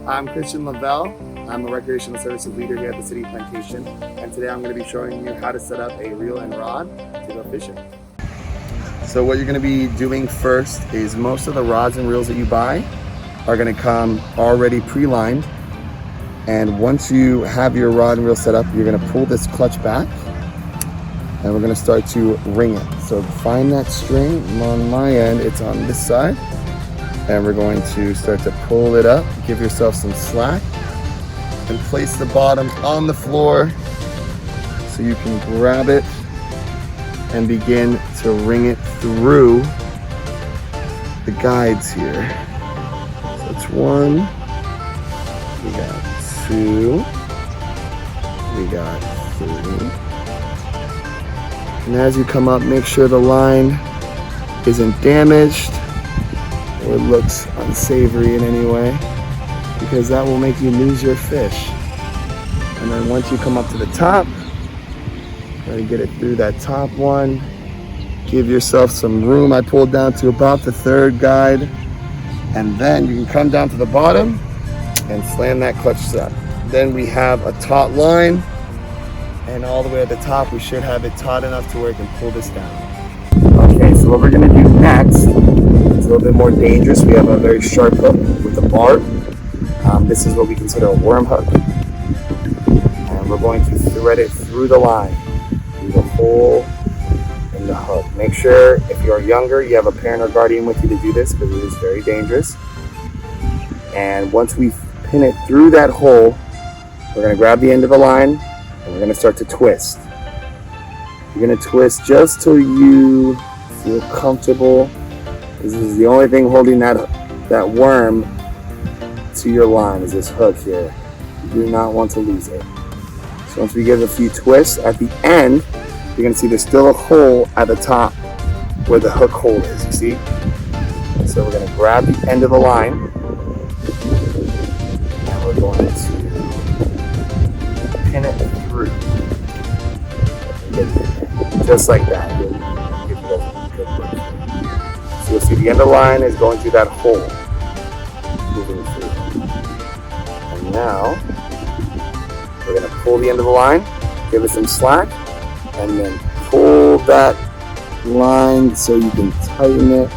I'm Christian Lavelle. I'm a recreational services leader here at the City Plantation, and today I'm going to be showing you how to set up a reel and rod to go fishing. So what you're going to be doing first is most of the rods and reels that you buy are going to come already pre-lined, and once you have your rod and reel set up, you're going to pull this clutch back and we're going to start to ring it. So find that string. On my end, it's on this side, and we're going to start to pull it up. Give yourself some slack and place the bottom on the floor so you can grab it and begin to ring it through the guides here. So it's 1, we got 2, we got 3. And as you come up, make sure the line isn't damaged or looks unsavory in any way, because that will make you lose your fish. And then once you come up to the top, try to get it through that top one. Give yourself some room. I pulled down to about the 3rd guide, and then you can come down to the bottom and slam that clutch shut. Then we have a taut line, and all the way at the top we should have it taut enough to where it can pull this down. Okay, so what we're going to do next is a little bit more dangerous. We have a very sharp hook with a barb. This is what we consider a worm hook, and we're going to thread it through the line, through the hole in the hook. Make sure if you're younger you have a parent or guardian with you to do this, because it is very dangerous. And once we pin it through that hole, we're going to grab the end of the line and we're going to start to twist. You're going to twist just till you feel comfortable. This is the only thing holding that worm to your line, is this hook here. You do not want to lose it. So once we give a few twists, at the end, you're going to see there's still a hole at the top where the hook hole is, you see? So we're going to grab the end of the line and we're going to pin it through. Just like that. So you'll see the end of the line is going through that hole, moving through. And now we're going to pull the end of the line, give it some slack, and then pull that line so you can tighten it.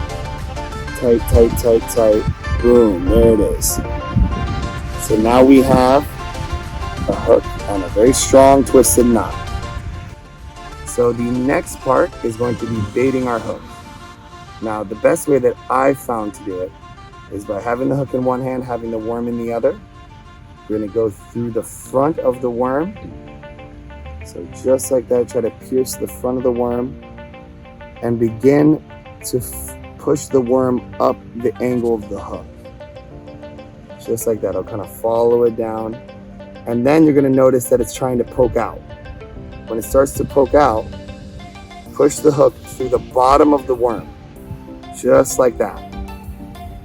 Tight, tight, tight, tight. Boom, there it is. So now we have a hook and a very strong twisted knot. So the next part is going to be baiting our hook. Now the best way that I've found to do it is by having the hook in one hand, having the worm in the other. We're going to go through the front of the worm. So just like that, try to pierce the front of the worm and begin to push the worm up the angle of the hook. Just like that, I'll kind of follow it down. And then you're going to notice that it's trying to poke out. When it starts to poke out, push the hook through the bottom of the worm. Just like that.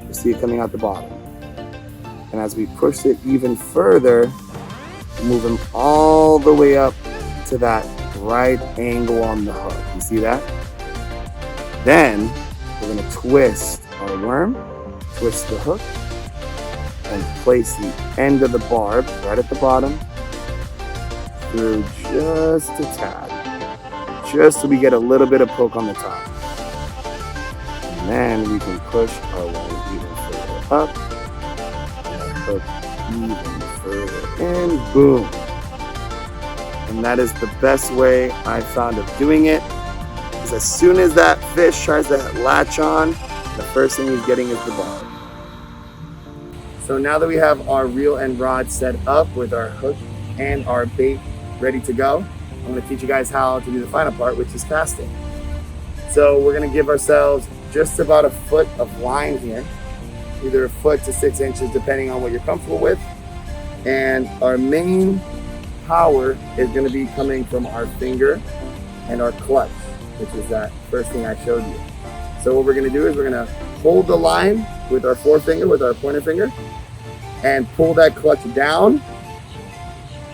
You see it coming out the bottom. And as we push it even further, move them all the way up to that right angle on the hook. You see that? Then we're going to twist our worm, twist the hook, and place the end of the barb right at the bottom through just a tad, just so we get a little bit of poke on the top. And then we can push our worm even further up, and hook even further in, boom. And that is the best way I found of doing it, because as soon as that fish tries to latch on, the first thing he's getting is the barb. So now that we have our reel and rod set up with our hook and our bait ready to go, I'm going to teach you guys how to do the final part, which is casting. So we're going to give ourselves just about a foot of line here, either a foot to 6 inches depending on what you're comfortable with. And our main power is going to be coming from our finger and our clutch, which is that first thing I showed you. So what we're going to do is we're going to hold the line with our forefinger, with our pointer finger, and pull that clutch down,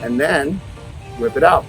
and then whip it out.